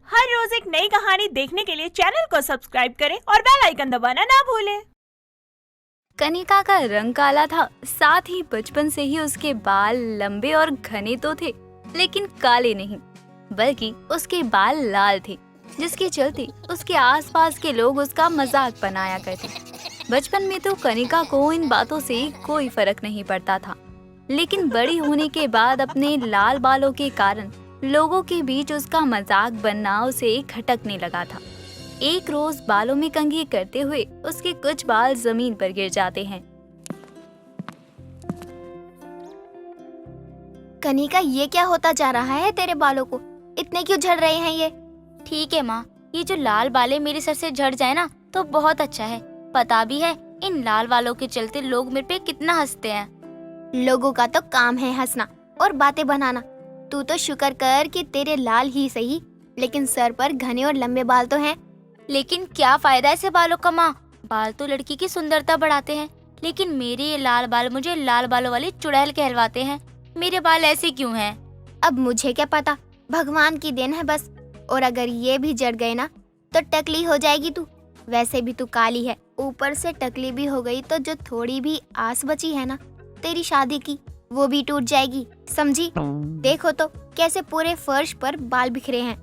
हर रोज एक नई कहानी देखने के लिए चैनल को सब्सक्राइब करें और बेल आइकन दबाना ना भूलें। कनिका का रंग काला था, साथ ही बचपन से ही उसके बाल लंबे और घने तो थे, लेकिन काले नहीं, बल्कि उसके बाल लाल थे, जिसके चलते उसके आसपास के लोग उसका मजाक बनाया करते। बचपन में तो कनिका को इन बातों से कोई फर्क नहीं पड़ता था, लेकिन बड़ी होने के बाद अपने लाल बालों के कारण लोगों के बीच उसका मजाक बनना उसे खटकने लगा था। एक रोज बालों में कंघी करते हुए उसके कुछ बाल जमीन पर गिर जाते हैं। कनिका, ये क्या होता जा रहा है तेरे बालों को? इतने क्यों झड़ रहे हैं ये? ठीक है माँ, ये जो लाल बालें मेरे सर से झड़ जाए ना तो बहुत अच्छा है। पता भी है इन लाल बालों के चलते लोग मेरे पे कितना हंसते हैं। लोगों का तो काम है हंसना और बातें बनाना। तू तो शुक्र कर कि तेरे लाल ही सही, लेकिन सर पर घने और लंबे बाल तो हैं। लेकिन क्या फायदा ऐसे बालों का माँ? बाल तो लड़की की सुंदरता बढ़ाते हैं, लेकिन मेरे ये लाल बाल मुझे लाल बालों वाली चुड़ैल कहलवाते हैं। मेरे बाल ऐसे क्यों हैं? अब मुझे क्या पता, भगवान की देन है बस। और अगर ये भी जड़ गए ना तो टकली हो जाएगी तू। वैसे भी तू काली है, ऊपर से टकली भी हो गई तो जो थोड़ी भी आस बची है ना तेरी शादी की, वो भी टूट जाएगी, समझी? देखो तो कैसे पूरे फर्श पर बाल बिखरे हैं।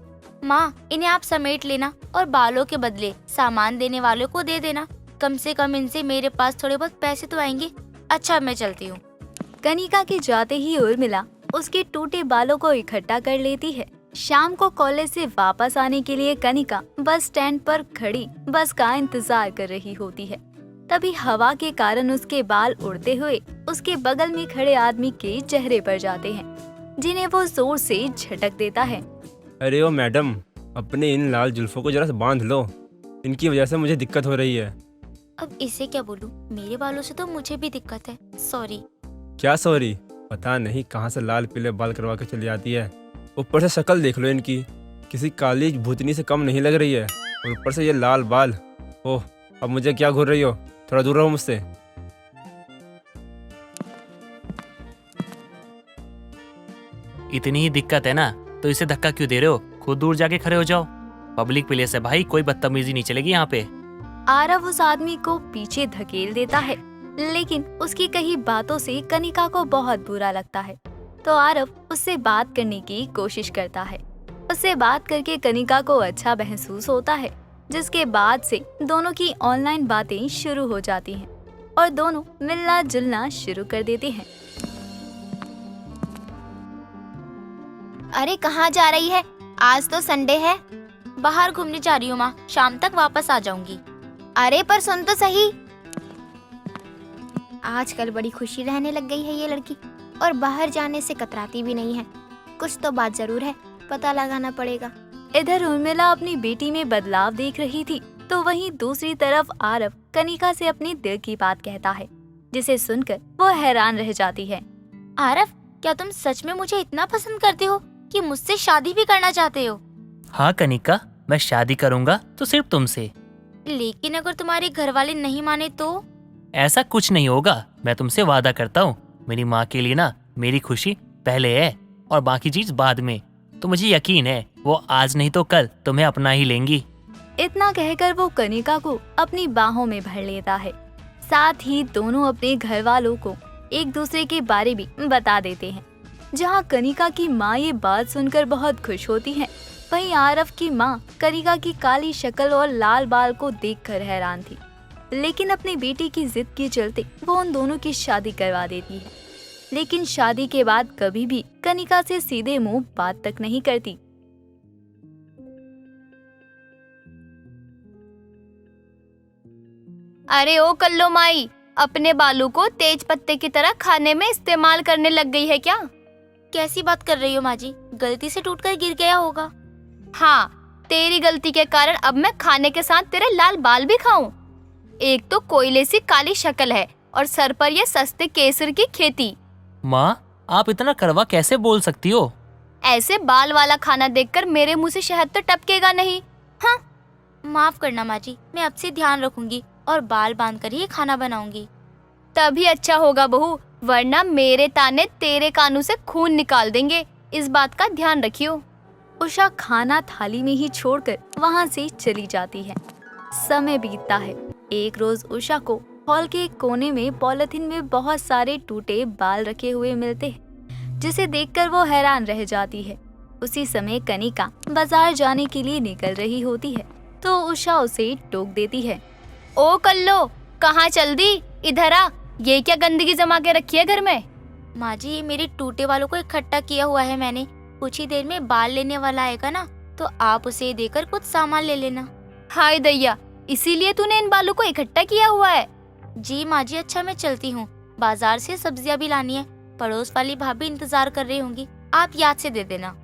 माँ, इन्हें आप समेट लेना और बालों के बदले सामान देने वालों को दे देना। कम से कम इनसे मेरे पास थोड़े बहुत पैसे तो आएंगे। अच्छा, मैं चलती हूँ। कनिका के जाते ही उर्मिला उसके टूटे बालों को इकट्ठा कर लेती है। शाम को कॉलेज से वापस आने के लिए कनिका बस स्टैंड पर खड़ी बस का इंतजार कर रही होती है। तभी हवा के कारण उसके बाल उड़ते हुए उसके बगल में खड़े आदमी के चेहरे पर जाते हैं, जिन्हें वो जोर से झटक देता है। अरे ओ मैडम, अपने इन लाल जुल्फों को जरा बांध लो, इनकी वजह से मुझे दिक्कत हो रही है। अब इसे क्या बोलूं? मेरे बालों से तो मुझे भी दिक्कत है। सॉरी। क्या सॉरी? पता नहीं कहाँ से लाल पीले बाल करवा के चली जाती है। ऊपर से शक्ल देख लो इनकी, किसी काली भूतनी से कम नहीं लग रही है। और ऊपर से ये लाल बाल। ओह, अब मुझे क्या घूर रही हो? थोड़ा दूर रहो मुझसे। इतनी ही दिक्कत है ना तो इसे धक्का क्यों दे रहे हो? खुद दूर जाके खड़े हो जाओ। पब्लिक प्लेस है भाई, कोई बदतमीजी नहीं चलेगी यहाँ पे। आरव उस आदमी को पीछे धकेल देता है, लेकिन उसकी कही बातों से कनिका को बहुत बुरा लगता है, तो आरव उससे बात करने की कोशिश करता है। उससे बात करके कनिका को अच्छा महसूस होता है, जिसके बाद से दोनों की ऑनलाइन बातें शुरू हो जाती हैं और दोनों मिलना जुलना शुरू कर देते हैं। अरे कहाँ जा रही है? आज तो संडे है। बाहर घूमने जा रही हूँ माँ, शाम तक वापस आ जाऊंगी। अरे पर सुन तो सही, आजकल बड़ी खुशी रहने लग गई है ये लड़की, और बाहर जाने से कतराती भी नहीं है। कुछ तो बात जरूर है, पता लगाना पड़ेगा। इधर उर्मिला अपनी बेटी में बदलाव देख रही थी, तो वहीं दूसरी तरफ आरव कनिका से अपनी दिल की बात कहता है, जिसे सुनकर वो हैरान रह जाती है। आरव, क्या तुम सच में मुझे इतना पसंद करते हो कि मुझसे शादी भी करना चाहते हो? हाँ कनिका, मैं शादी करूंगा तो सिर्फ तुमसे। लेकिन अगर तुम्हारे घर वाले नहीं माने तो? ऐसा कुछ नहीं होगा, मैं तुमसे वादा करता हूँ। मेरी माँ के लिए ना मेरी खुशी पहले है और बाकी चीज बाद में। तो मुझे यकीन है वो आज नहीं तो कल तुम्हें अपना ही लेंगी। इतना कहकर वो कनिका को अपनी बाहों में भर लेता है। साथ ही दोनों अपने घर वालों को एक दूसरे के बारे में बता देते हैं। जहाँ कनिका की माँ ये बात सुनकर बहुत खुश होती है, वहीं आरव की माँ कनिका की काली शक्ल और लाल बाल को देखकर हैरान थी, लेकिन अपनी बेटी की जिद के चलते वो उन दोनों की शादी करवा देती है। लेकिन शादी के बाद कभी भी कनिका से सीधे मुंह बात तक नहीं करती। अरे ओ कल्लो माई, अपने बालों को तेज पत्ते की तरह खाने में इस्तेमाल करने लग गई है क्या? कैसी बात कर रही हो माँ जी? गलती से टूटकर गिर गया होगा। हाँ, तेरी गलती के कारण अब मैं खाने के साथ तेरे लाल बाल भी खाऊं? एक तो कोयले सी काली शक्ल है और सर पर ये सस्ते केसर की खेती। माँ, आप इतना कड़वा कैसे बोल सकती हो? ऐसे बाल वाला खाना देखकर मेरे मुंह से शहद तो टपकेगा नहीं। हाँ, माफ करना माँ जी, मैं अब से ध्यान रखूंगी और बाल बांध कर ही खाना बनाऊंगी। तभी अच्छा होगा बहू, वरना मेरे ताने तेरे कानों से खून निकाल देंगे। इस बात का ध्यान रखियो। उषा खाना थाली में ही छोड़कर वहाँ से चली जाती है। समय बीतता है। एक रोज उषा को हॉल के एक कोने में पॉलिथीन में बहुत सारे टूटे बाल रखे हुए मिलते हैं, जिसे देखकर वो हैरान रह जाती है। उसी समय कनिका बाजार जाने के लिए निकल रही होती है तो उषा उसे टोक देती है। ओ कल्लो, कहाँ चल दी? इधर आ, ये क्या गंदगी जमा के रखी है घर में? माँ जी, ये मेरे टूटे बालों को इकट्ठा किया हुआ है मैंने। कुछ ही देर में बाल लेने वाला आएगा ना, तो आप उसे देकर कुछ सामान ले लेना। हाय दैया, इसीलिए तूने इन बालों को इकट्ठा किया हुआ है? जी माँ जी, अच्छा मैं चलती हूँ। बाजार से सब्जियाँ भी लानी है। पड़ोस वाली भाभी इंतजार कर रही होंगी, आप याद से दे देना।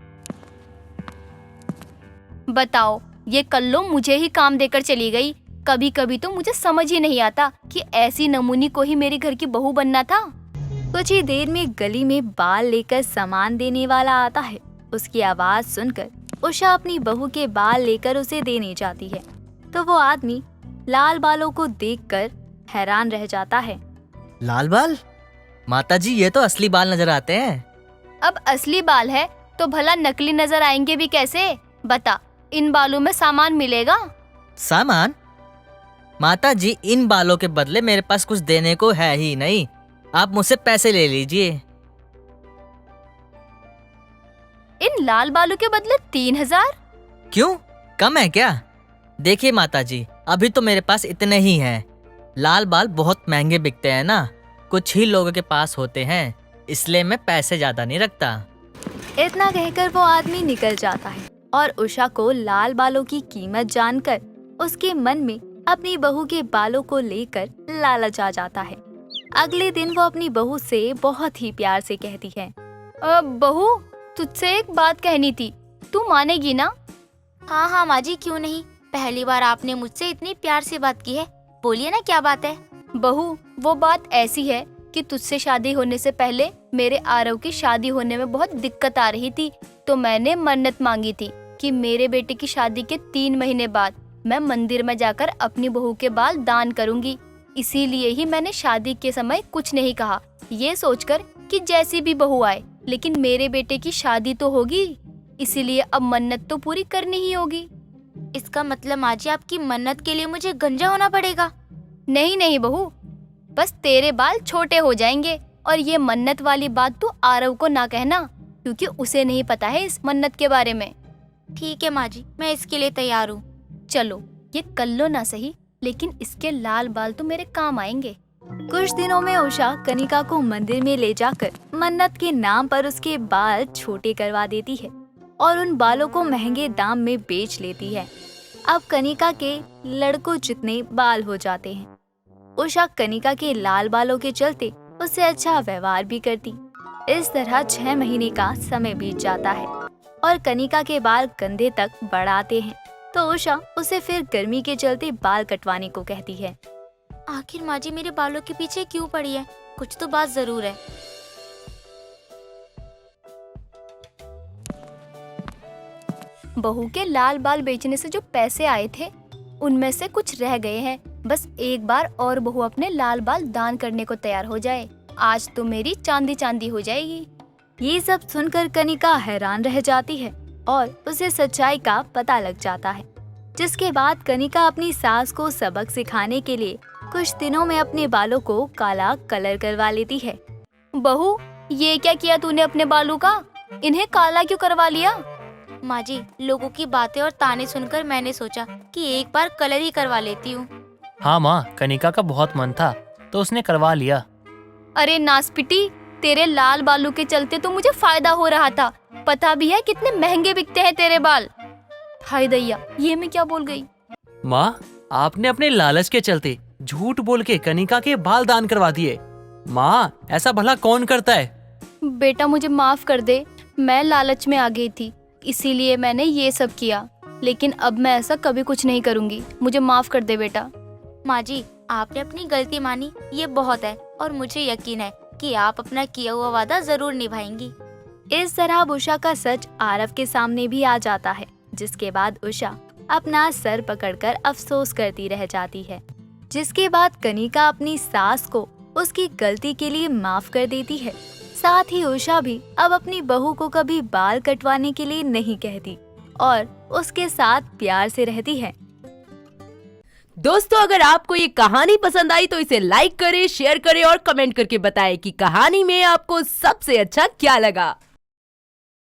बताओ, ये कल्लो मुझे ही काम देकर चली गई। कभी कभी तो मुझे समझ ही नहीं आता कि ऐसी नमूनी को ही मेरे घर की बहू बनना था। कुछ ही देर में गली में बाल लेकर सामान देने वाला आता है। उसकी आवाज सुनकर उषा अपनी बहू के बाल लेकर उसे देने जाती है तो वो आदमी लाल बालों को देखकर हैरान रह जाता है। लाल बाल? माताजी, ये तो असली बाल नजर आते हैं। अब असली बाल है तो भला नकली नजर आएंगे भी कैसे? बता, इन बालों में सामान मिलेगा? सामान? माताजी, इन बालों के बदले मेरे पास कुछ देने को है ही नहीं। आप मुझसे पैसे ले लीजिए। इन लाल बालों के बदले 3000? क्यों, कम है क्या? देखिए माताजी, अभी तो मेरे पास इतने ही हैं। लाल बाल बहुत महंगे बिकते हैं ना, कुछ ही लोगों के पास होते हैं, इसलिए मैं पैसे ज्यादा नहीं रखता। इतना कहकर वो आदमी निकल जाता है और उषा को लाल बालों की कीमत जानकर उसके मन में अपनी बहू के बालों को लेकर लालच आ जाता है। अगले दिन वो अपनी बहू से बहुत ही प्यार से कहती है, बहू, तुझसे एक बात कहनी थी, तू मानेगी ना? हाँ हाँ माँ जी, क्यों नहीं। पहली बार आपने मुझसे इतनी प्यार से बात की है। बोलिए ना, क्या बात है? बहू, वो बात ऐसी है कि तुझसे शादी होने से पहले मेरे आरव की शादी होने में बहुत दिक्कत आ रही थी, तो मैंने मन्नत मांगी थी कि मेरे बेटे की शादी के 3 महीने बाद मैं मंदिर में जाकर अपनी बहू के बाल दान करूंगी। इसीलिए ही मैंने शादी के समय कुछ नहीं कहा, ये सोचकर कि जैसी भी बहू आए लेकिन मेरे बेटे की शादी तो होगी, इसीलिए अब मन्नत तो पूरी करनी ही होगी। इसका मतलब माँ जी, आपकी मन्नत के लिए मुझे गंजा होना पड़ेगा? नहीं नहीं बहू, बस तेरे बाल छोटे हो जाएंगे। और ये मन्नत वाली बात तू आरव को ना कहना, क्योंकि उसे नहीं पता है इस मन्नत के बारे में। ठीक है माँ जी, मैं इसके लिए तैयार हूँ। चलो, ये कल्लो ना सही, लेकिन इसके लाल बाल तो मेरे काम आएंगे। कुछ दिनों में उषा कनिका को मंदिर में ले जाकर मन्नत के नाम पर उसके बाल छोटे करवा देती है और उन बालों को महंगे दाम में बेच लेती है। अब कनिका के लड़कों जितने बाल हो जाते हैं। उषा कनिका के लाल बालों के चलते उससे अच्छा व्यवहार भी करती। इस तरह 6 महीने का समय बीत जाता है और कनिका के बाल कंधे तक बढ़ आते हैं तो उषा उसे फिर गर्मी के चलते बाल कटवाने को कहती है। आखिर माँ जी मेरे बालों के पीछे क्यों पड़ी है? कुछ तो बात जरूर है। बहू के लाल बाल बेचने से जो पैसे आए थे उनमें से कुछ रह गए हैं। बस एक बार और बहू अपने लाल बाल दान करने को तैयार हो जाए, आज तो मेरी चांदी चांदी हो जाएगी। ये सब सुनकर कनिका हैरान रह जाती है और उसे सच्चाई का पता लग जाता है, जिसके बाद कनिका अपनी सास को सबक सिखाने के लिए कुछ दिनों में अपने बालों को काला कलर करवा लेती है। बहू, ये क्या किया तूने अपने बालों का? इन्हें काला क्यों करवा लिया? माँ जी, लोगों की बातें और ताने सुनकर मैंने सोचा कि एक बार कलर ही करवा लेती हूँ। हाँ माँ, कनिका का बहुत मन था तो उसने करवा लिया। अरे नासपिटी, तेरे लाल बालों के चलते तो मुझे फायदा हो रहा था। पता भी है कितने महंगे बिकते हैं तेरे बाल। हाय दैया, ये मैं क्या बोल गई? माँ, आपने अपने लालच के चलते झूठ बोल के कनिका के बाल दान करवा दिए। माँ, ऐसा भला कौन करता है? बेटा मुझे माफ कर दे, मैं लालच में आ गई थी, इसीलिए मैंने ये सब किया। लेकिन अब मैं ऐसा कभी कुछ नहीं करूँगी, मुझे माफ कर दे बेटा। माँ जी, आपने अपनी गलती मानी, ये बहुत है और मुझे यकीन है कि आप अपना किया हुआ वादा जरूर निभाएंगी। इस तरह उषा का सच आरव के सामने भी आ जाता है, जिसके बाद उषा अपना सर पकड़कर अफसोस करती रह जाती है। जिसके बाद कनिका अपनी सास को उसकी गलती के लिए माफ कर देती है। साथ ही उषा भी अब अपनी बहू को कभी बाल कटवाने के लिए नहीं कहती। और उसके साथ प्यार से रहती है। दोस्तों, अगर आपको ये कहानी पसंद आई तो इसे लाइक करें, शेयर करें और कमेंट करके बताएं कि कहानी में आपको सबसे अच्छा क्या लगा।